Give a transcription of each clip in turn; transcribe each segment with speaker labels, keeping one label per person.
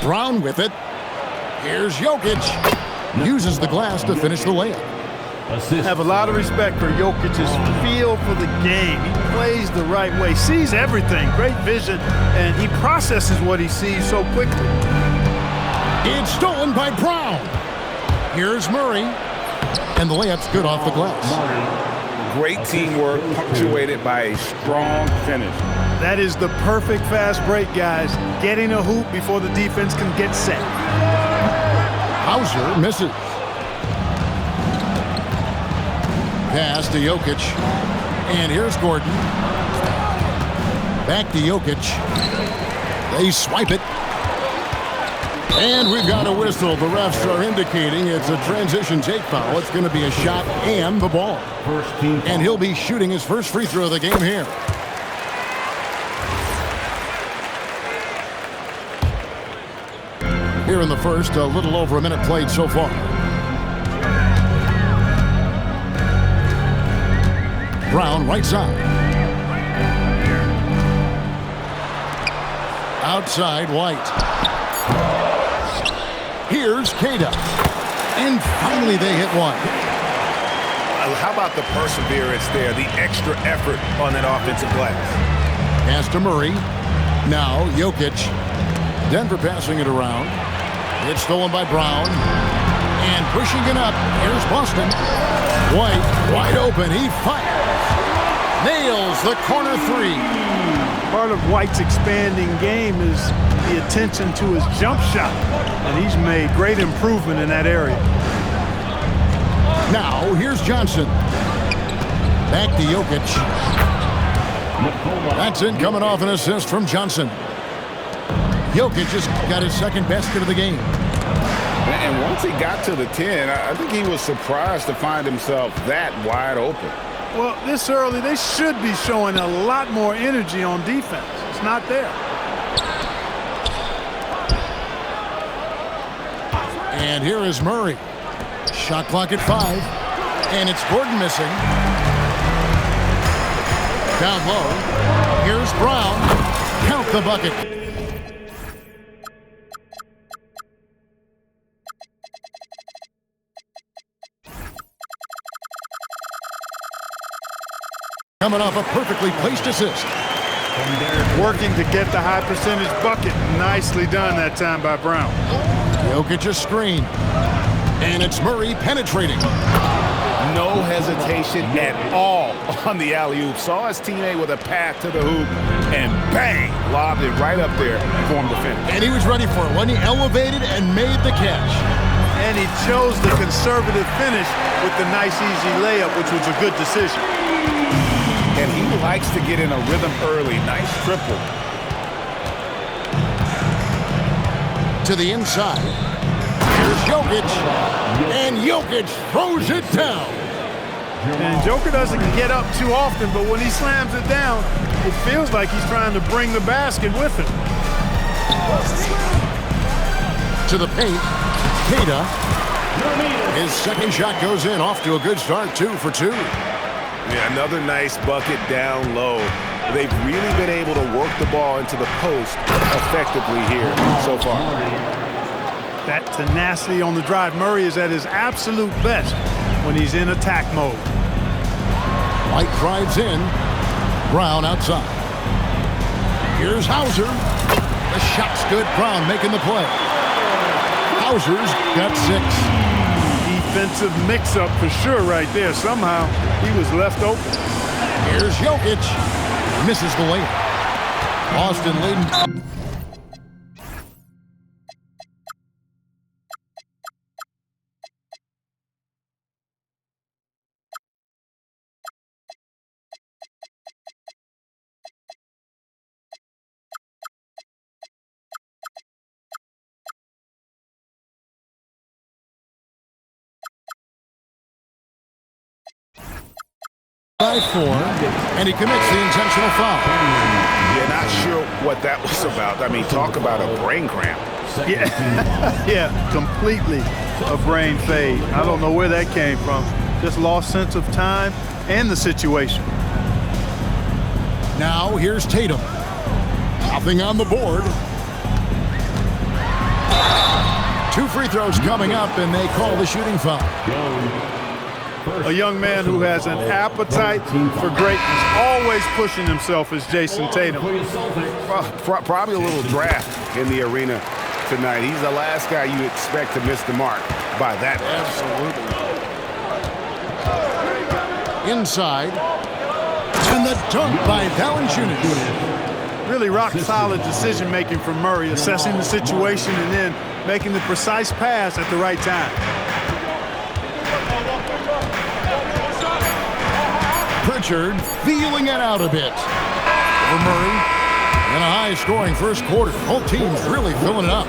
Speaker 1: Brown with it. Here's Jokic. Uses the glass to finish the layup.
Speaker 2: I have a lot of respect for Jokic's feel for the game. He plays the right way, sees everything, great vision, and he processes what he sees so quickly.
Speaker 1: It's stolen by Brown. Here's Murray. And the layup's good off the glass.
Speaker 3: Great teamwork punctuated by a strong finish.
Speaker 2: That is the perfect fast break, guys. Getting a hoop before the defense can get set.
Speaker 1: Hauser misses. Pass to Jokic. And here's Gordon. Back to Jokic. They swipe it. And we've got a whistle. The refs are indicating it's a transition take foul. It's going to be a shot and the ball. And he'll be shooting his first free throw of the game here. Here in the first, a little over a minute played so far. Brown right side. Outside White. Here's Queta. And finally they hit one.
Speaker 3: How about the perseverance there, the extra effort on that offensive glass?
Speaker 1: Pass to Murray. Now Jokic. Denver passing it around. It's stolen by Brown. And pushing it up. Here's Boston. White wide open. He fires. Nails the corner three.
Speaker 2: Part of White's expanding game is the attention to his jump shot, and he's made great improvement in that area.
Speaker 1: Now here's Johnson. Back to Jokic. That's it, coming off an assist from Johnson. Jokic just got his second basket of the game.
Speaker 3: And once he got to the 10, I think he was surprised to find himself that wide open.
Speaker 2: Well, this early, they should be showing a lot more energy on defense. It's not there.
Speaker 1: And here is Murray. Shot clock at 5. And it's Gordon missing. Down low. Here's Brown. Count the bucket. Coming off a perfectly placed assist.
Speaker 2: Working to get the high percentage bucket. Nicely done that time by Brown.
Speaker 1: Jokic's screen. And it's Murray penetrating.
Speaker 3: No hesitation at all on the alley-oop. Saw his teammate with a path to the hoop, and bang, lobbed it right up there for him to finish.
Speaker 1: And he was ready for it when he elevated and made the catch.
Speaker 2: And he chose the conservative finish with the nice, easy layup, which was a good decision.
Speaker 3: And he likes to get in a rhythm early. Nice triple.
Speaker 1: To the inside. Here's Jokic. And Jokic throws it down.
Speaker 2: And Joker doesn't get up too often, but when he slams it down, it feels like he's trying to bring the basket with him.
Speaker 1: To the paint. Queta. His second shot goes in. Off to a good start. 2 for 2.
Speaker 3: Yeah, another nice bucket down low. They've really been able to work the ball into the post effectively here so far.
Speaker 2: That tenacity on the drive. Murray is at his absolute best when he's in attack mode.
Speaker 1: White drives in. Brown outside. Here's Hauser. The shot's good. Brown making the play. Hauser's got 6.
Speaker 2: Defensive mix-up for sure right there. Somehow he was left open.
Speaker 1: Here's Jokic. Misses the layup. Boston leading. By 4, and he commits the intentional foul.
Speaker 3: Yeah, not sure what that was about. I mean, talk about a brain cramp.
Speaker 2: Yeah, yeah, completely a brain fade. I don't know where that came from. Just lost sense of time and the situation.
Speaker 1: Now here's Tatum. Nothing on the board. free throw's coming up, and they call the shooting foul.
Speaker 2: A young man who has an appetite for greatness, always pushing himself, is Jason Tatum.
Speaker 3: Probably a little draft in the arena tonight. He's the last guy you expect to miss the mark by that.
Speaker 1: Absolutely. Inside. And the dunk by Valanciunas.
Speaker 2: Really rock-solid decision-making from Murray, assessing the situation and then making the precise pass at the right time.
Speaker 1: Pritchard feeling it out a bit. Over Murray. And a high-scoring first quarter. Both teams really filling it up.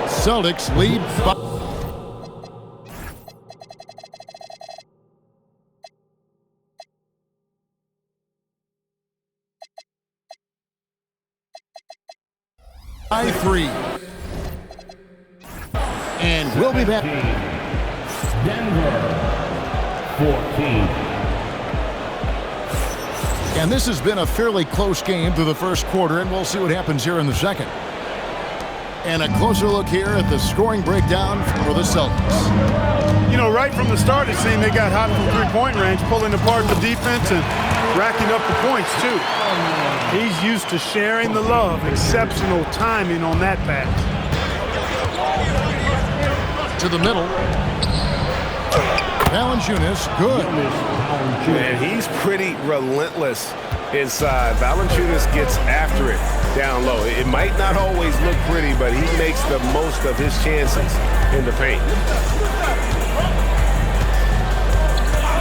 Speaker 1: Celtics lead by 3. And we'll be back.
Speaker 4: Denver 14.
Speaker 1: And this has been a fairly close game through the first quarter, and we'll see what happens here in the second. And a closer look here at the scoring breakdown for the Celtics.
Speaker 2: You know, right from the start, it seemed they got hot from three-point range, pulling apart the defense and racking up the points, too. He's used to sharing the love. Exceptional timing on that pass.
Speaker 1: To the middle. Valanciunas, good.
Speaker 3: Man, he's pretty relentless inside. Valanciunas gets after it down low. It might not always look pretty, but he makes the most of his chances in the paint.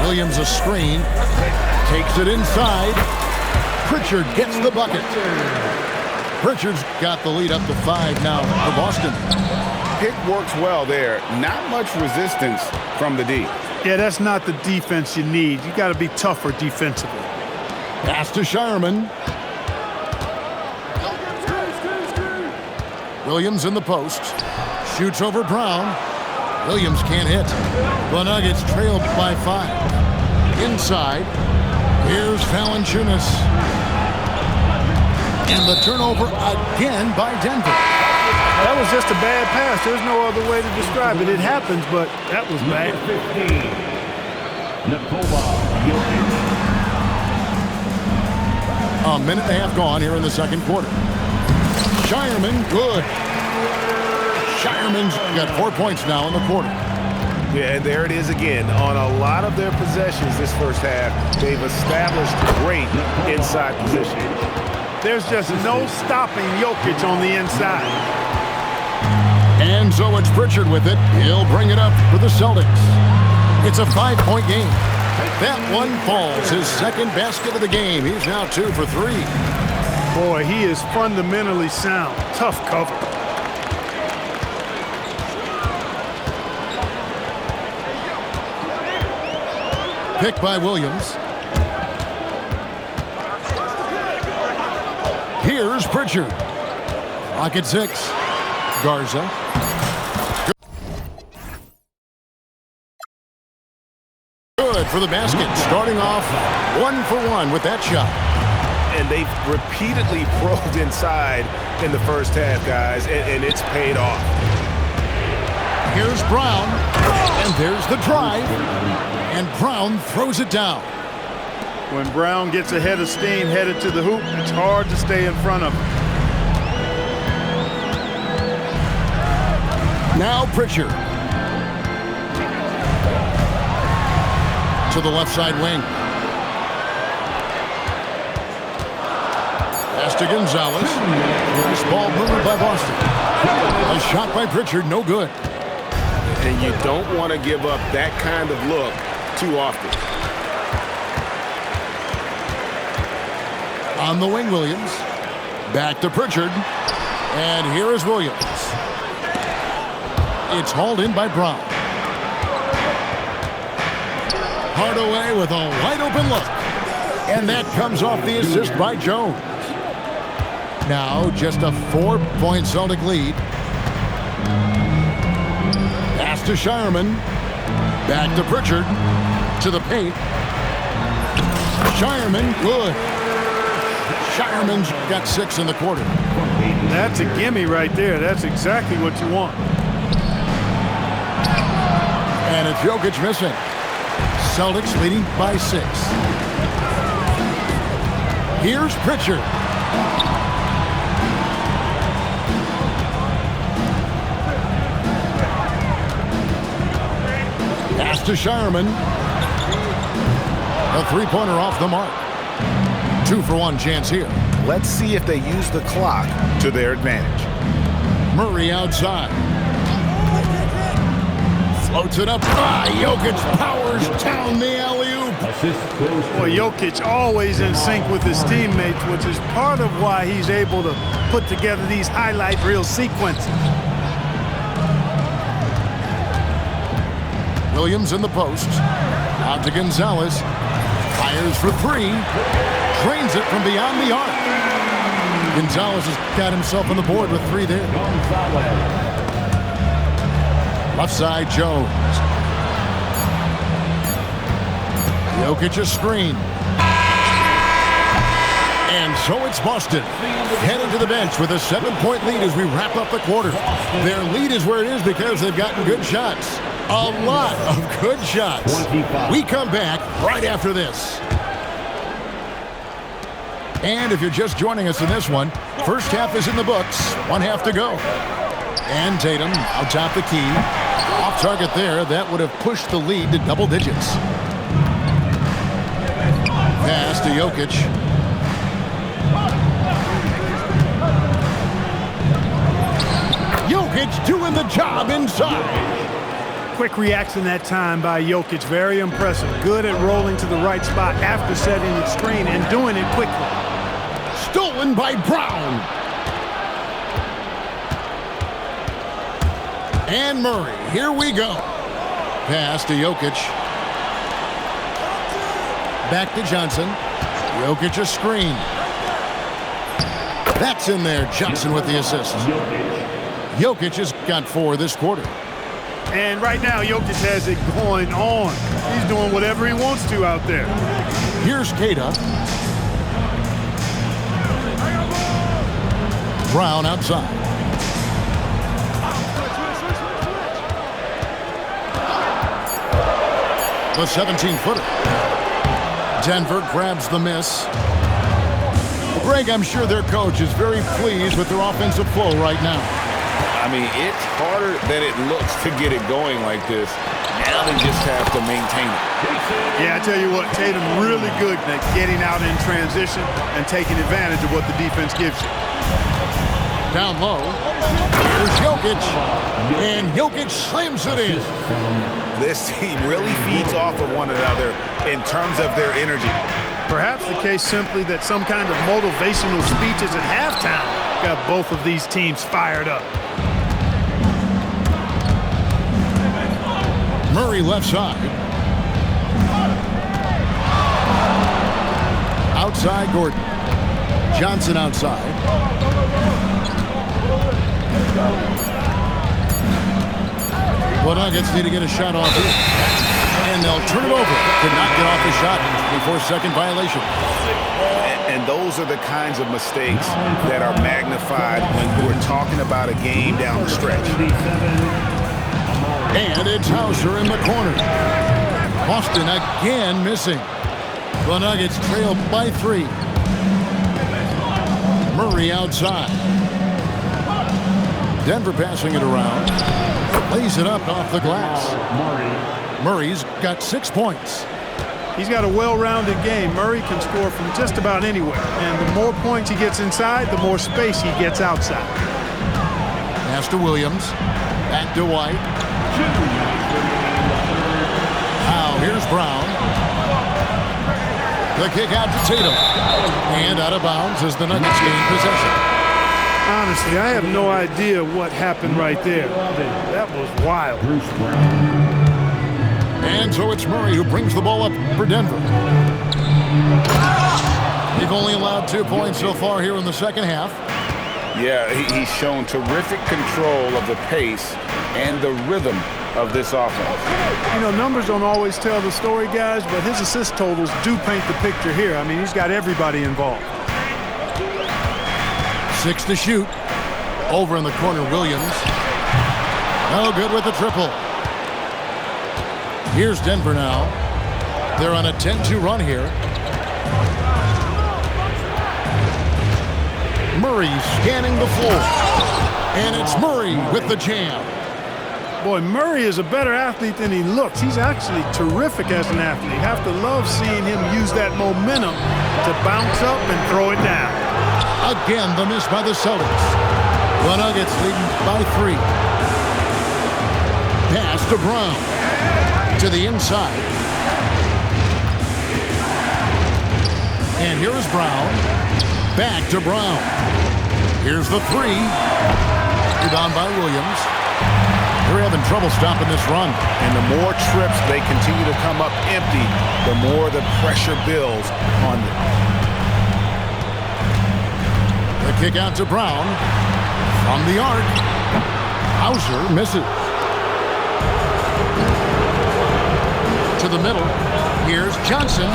Speaker 1: Williams a screen. Takes it inside. Pritchard gets the bucket. Pritchard's got the lead up to 5 now for Boston.
Speaker 3: Pick works well there. Not much resistance from the D.
Speaker 2: Yeah, that's not the defense you need. You got to be tougher defensively.
Speaker 1: Pass to Shireman. Williams in the post. Shoots over Brown. Williams can't hit. The Nuggets trailed by 5. Inside. Here's Valanciunas. And the turnover again by Denver.
Speaker 2: That was just a bad pass. There's no other way to describe it. It happens, but that was bad.
Speaker 4: 15. Nikola Jokic.
Speaker 1: A minute and a half gone here in the second quarter. Shireman, good. Shireman's got 4 points now in the quarter.
Speaker 3: Yeah, and there it is again. On a lot of their possessions this first half, they've established great inside position.
Speaker 2: There's just no stopping Jokic on the inside.
Speaker 1: And so it's Pritchard with it. He'll bring it up for the Celtics. It's a 5-point game. That one falls. His second basket of the game. He's now 2 for 3.
Speaker 2: Boy, he is fundamentally sound. Tough cover.
Speaker 1: Pick by Williams. Here's Pritchard. Clock at 6. Garza. Good for the basket. Starting off 1 for 1 with that shot.
Speaker 3: And they've repeatedly probed inside in the first half, guys, and it's paid off.
Speaker 1: Here's Brown. And there's the drive. And Brown throws it down.
Speaker 2: When Brown gets ahead of steam headed to the hoop, it's hard to stay in front of him.
Speaker 1: Now Pritchard. To the left side wing. Pass to Gonzalez. Nice ball moved by Boston. A shot by Pritchard, no good.
Speaker 3: And you don't want to give up that kind of look too often.
Speaker 1: On the wing, Williams. Back to Pritchard. And here is Williams. It's hauled in by Brown. Hardaway with a wide open look. And that comes off the assist by Jones. Now just a 4-point Celtic lead. Pass to Shireman. Back to Pritchard. To the paint. Shireman, good. Shireman's got 6 in the quarter.
Speaker 2: That's a gimme right there. That's exactly what you want.
Speaker 1: And it's Jokic missing. Celtics leading by 6. Here's Pritchard. Pass to Shireman. A three-pointer off the mark. 2-for-1 chance here.
Speaker 5: Let's see if they use the clock to their advantage.
Speaker 1: Murray outside. Floats it up. Jokic powers down the alley-oop.
Speaker 2: Boy, Jokic always in sync with his teammates, which is part of why he's able to put together these highlight reel sequences.
Speaker 1: Williams in the post. Out to Gonzalez. Fires for 3. Drains it from beyond the arc. Gonzalez has got himself on the board with 3 there. Left side, Jones. Jokic a screen. And so it's Boston. Heading to the bench with a 7-point lead as we wrap up the quarter. Their lead is where it is because they've gotten good shots. A lot of good shots. We come back right after this. And if you're just joining us in this one, first half is in the books. 1 half to go. And Tatum out top the key. Off target there. That would have pushed the lead to double digits. Pass to Jokic. Jokic doing the job inside.
Speaker 2: Quick reaction that time by Jokic. Very impressive. Good at rolling to the right spot after setting the screen and doing it quickly.
Speaker 1: Stolen by Brown. And Murray. Here we go. Pass to Jokic. Back to Johnson. Jokic a screen. That's in there. Johnson with the assist. Jokic has got 4 this quarter.
Speaker 2: And right now, Jokic has it going on. He's doing whatever he wants to out there.
Speaker 1: Here's Keita. Brown outside. The 17-footer. Denver grabs the miss. Greg, I'm sure their coach is very pleased with their offensive flow right now.
Speaker 5: I mean, it's harder than it looks to get it going like this. Now they just have to maintain it.
Speaker 2: Yeah, I tell you what, Tatum really good at getting out in transition and taking advantage of what the defense gives you.
Speaker 1: Down low. Here's Jokic. And Jokic slams it in.
Speaker 5: This team really feeds off of one another in terms of their energy.
Speaker 2: Perhaps the case simply that some kind of motivational speeches at halftime got both of these teams fired up.
Speaker 1: Murray left side. Outside Gordon. Johnson outside. The Nuggets need to get a shot off here. And they'll turn it over. Could not get off the shot before second violation.
Speaker 5: And those are the kinds of mistakes that are magnified when we're talking about a game down the stretch.
Speaker 1: And it's Hauser in the corner. Boston again missing. The Nuggets trail by 3. Murray outside. Denver passing it around. Lays it up off the glass. Murray's got 6 points.
Speaker 2: He's got a well-rounded game. Murray can score from just about anywhere. And the more points he gets inside, the more space he gets outside.
Speaker 1: Pass to Williams. Back to White. Now here's Brown. The kick out to Tatum. And out of bounds as the Nuggets gain possession.
Speaker 2: Honestly, I have no idea what happened right there. That was wild.
Speaker 1: And so it's Murray who brings the ball up for Denver. They've only allowed 2 points so far here in the second half.
Speaker 5: Yeah, he's shown terrific control of the pace and the rhythm of this offense.
Speaker 2: You know, numbers don't always tell the story, guys, but his assist totals do paint the picture here. I mean, he's got everybody involved.
Speaker 1: 6 to shoot. Over in the corner, Williams. No good with the triple. Here's Denver now. They're on a 10-2 run here. Murray scanning the floor. And it's Murray with the jam.
Speaker 2: Boy, Murray is a better athlete than he looks. He's actually terrific as an athlete. You have to love seeing him use that momentum to bounce up and throw it down.
Speaker 1: Again, the miss by the Celtics. The Nuggets leading by 3. Pass to Brown. To the inside. And here is Brown. Back to Brown. Here's the 3. Rebound by Williams. They're having trouble stopping this run.
Speaker 5: And the more trips they continue to come up empty, the more the pressure builds on them.
Speaker 1: The kick out to Brown. From the arc. Hauser misses. To the middle. Here's Johnson.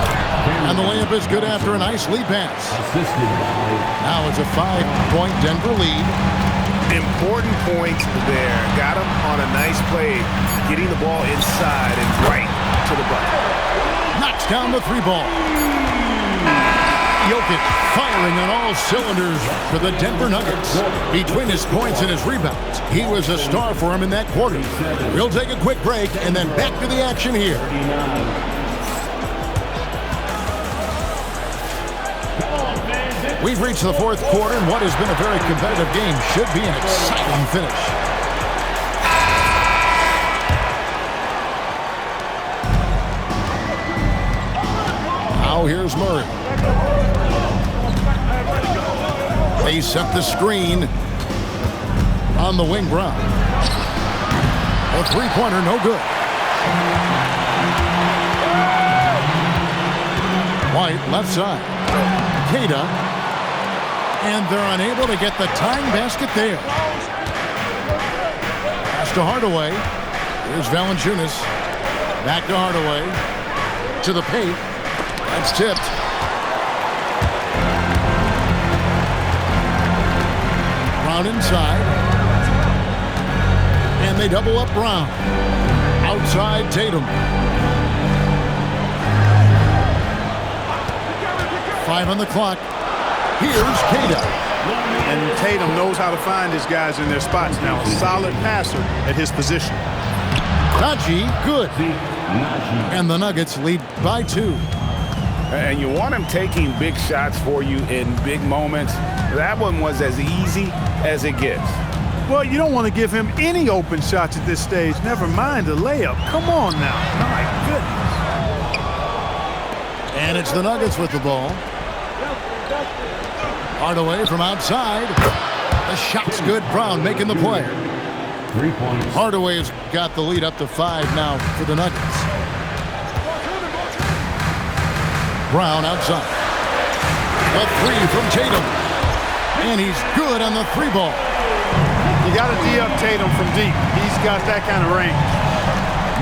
Speaker 1: And the layup is good after a nice lead pass. Now it's a 5-point Denver lead.
Speaker 3: Important point there. Got him on a nice play, getting the ball inside and right to the bucket.
Speaker 1: Knocks down the 3 ball. Jokic firing on all cylinders for the Denver Nuggets. Between his points and his rebounds, he was a star for him in that quarter. We'll take a quick break and then back to the action here. We've reached the 4th quarter, and what has been a very competitive game should be an exciting finish. Now here's Murray. They set the screen on the wing. Brown. A 3-pointer, no good. White, left side. Queta. And they're unable to get the tying basket there. Pass to Hardaway. Here's Valanciunas. Back to Hardaway. To the paint. That's tipped. Brown inside. And they double up Brown. Outside Tatum. 5 on the clock. Here's Queta.
Speaker 2: And Tatum knows how to find his guys in their spots now. A solid passer at his position.
Speaker 1: Najee, good. And the Nuggets lead by 2.
Speaker 3: And you want him taking big shots for you in big moments. That one was as easy as it gets.
Speaker 2: Well, you don't want to give him any open shots at this stage. Never mind a layup. Come on now. My goodness.
Speaker 1: And it's the Nuggets with the ball. Hardaway from outside. The shot's good. Brown making the play.
Speaker 4: 3 points.
Speaker 1: Hardaway's got the lead up to 5 now for the Nuggets. Brown outside. A 3 from Tatum. And he's good on the 3 ball.
Speaker 2: You got to D up Tatum from deep. He's got that kind of range.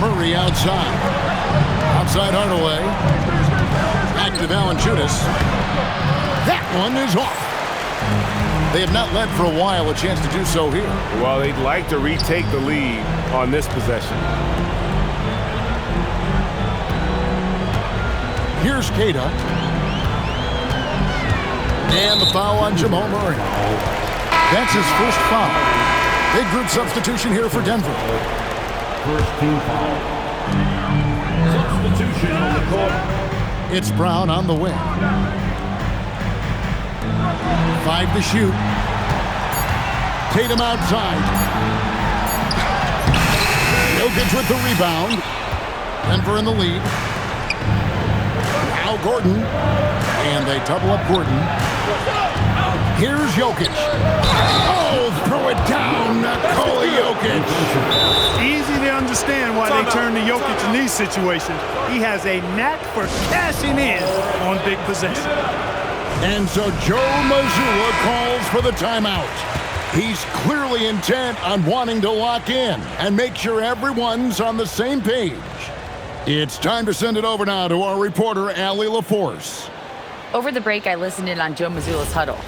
Speaker 1: Murray outside. Outside Hardaway. Back to Valanciunas. That one is off. They have not led for a while. A chance to do so here.
Speaker 3: Well, they'd like to retake the lead on this possession.
Speaker 1: Here's Queta. And the foul on Jamal Murray. That's his first foul. Big group substitution here for Denver.
Speaker 4: First team foul. Substitution on the court.
Speaker 1: It's Brown on the wing. 5 to shoot. Tatum outside. Jokic with the rebound. Denver in the lead. Now Gordon. And they double up Gordon. Here's Jokic. Oh, throw it down. Nikola Jokic.
Speaker 2: Easy to understand why they turn to Jokic in these situations. He has a knack for cashing in on big possessions.
Speaker 1: And so Joe Mazzulla calls for the timeout. He's clearly intent on wanting to lock in and make sure everyone's on the same page. It's time to send it over now to our reporter, Allie LaForce.
Speaker 6: Over the break, I listened in on Joe Mazzulla's huddle.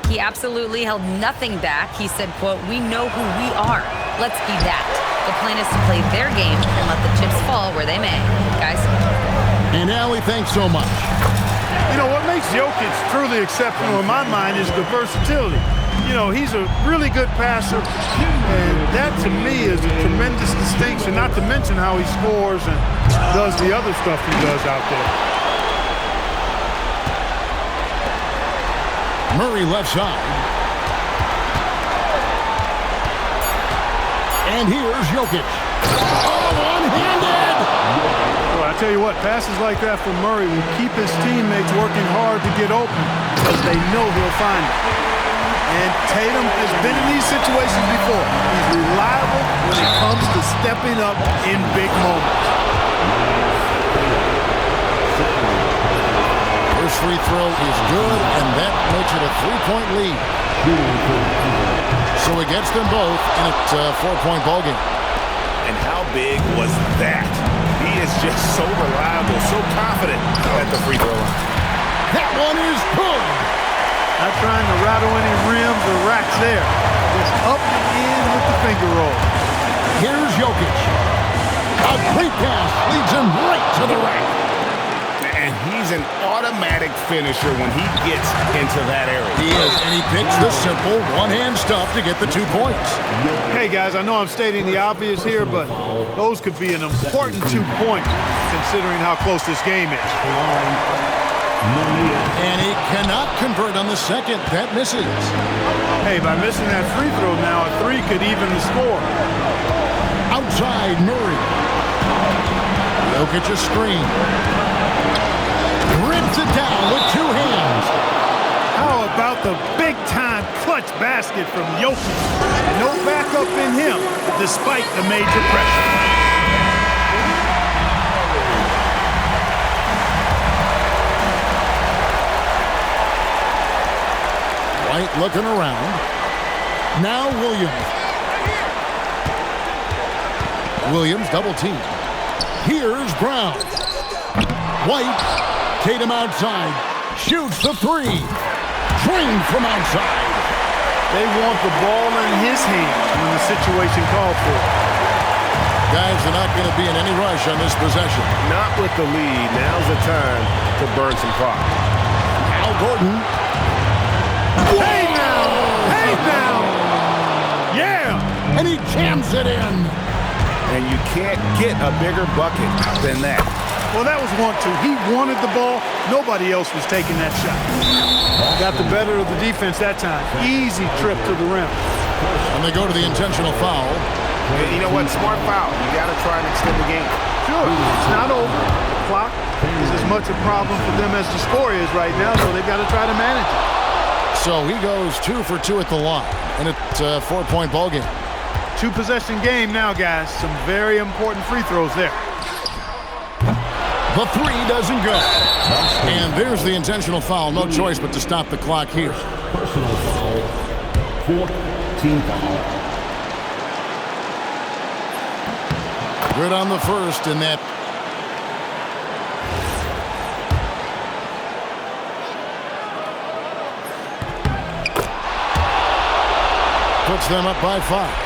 Speaker 6: He absolutely held nothing back. He said, quote, "We know who we are. Let's be that. The plan is to play their game and let the chips fall where they may. Guys?
Speaker 1: And Allie, thanks so much.
Speaker 2: You know, what makes Jokic truly exceptional in my mind is the versatility. You know, he's a really good passer, and that to me is a tremendous distinction, not to mention how he scores and does the other stuff he does out there.
Speaker 1: Murray left side. And here's Jokic. Oh, one-handed!
Speaker 2: Well, I tell you what, passes like that from Murray will keep his teammates working hard to get open because they know he'll find it. And Tatum has been in these situations before. He's reliable when it comes to stepping up in big moments.
Speaker 1: First free throw is good, and that makes it a 3-point lead. So he gets them both, and it's a 4-point ballgame.
Speaker 3: And how big was that? He is just so reliable, so confident at the free throw line.
Speaker 1: That one is good.
Speaker 2: Not trying to rattle any rims or racks there. Just up and in with the finger roll.
Speaker 1: Here's Jokic. A great pass leads him right to the rack.
Speaker 3: And he's an automatic finisher when he gets into that area.
Speaker 1: He is, and he picks the simple one-hand stuff to get the 2 points.
Speaker 2: Hey, guys, I know I'm stating the obvious here, but those could be an important 2 points considering how close this game is.
Speaker 1: And he cannot convert on the second. That misses.
Speaker 2: Hey, by missing that free throw now, a 3 could even the score.
Speaker 1: Outside Murray. Jokic a screen. Rips it down with 2 hands.
Speaker 2: How about the big-time clutch basket from Jokic? No backup in him, despite the major pressure.
Speaker 1: White looking around. Now Williams. Williams double team. Here's Brown. White. Tatum outside. Shoots the 3. Drained from outside.
Speaker 2: They want the ball in his hands when the situation calls for it.
Speaker 1: Guys are not going to be in any rush on this possession.
Speaker 3: Not with the lead. Now's the time to burn some clock.
Speaker 1: Al Gordon.
Speaker 2: Hey now! Hey now! Yeah!
Speaker 1: And he jams it in.
Speaker 3: And you can't get a bigger bucket than that.
Speaker 2: Well, that was 1-2. He wanted the ball. Nobody else was taking that shot. Got the better of the defense that time. Easy trip to the rim.
Speaker 1: And they go to the intentional foul.
Speaker 3: And you know what? Smart foul. You got to try and extend the game.
Speaker 2: Sure, it's not over. The clock is as much a problem for them as the score is right now, so they've got to try to manage it.
Speaker 1: So he goes 2 for 2 at the line, and it's a 4-point ballgame.
Speaker 2: 2-possession game now, guys. Some very important free throws there.
Speaker 1: The 3 doesn't go. And there's the intentional foul. No choice but to stop the clock here.
Speaker 4: Personal foul. 4th team foul.
Speaker 1: Good on the first in that. Puts them up by 5.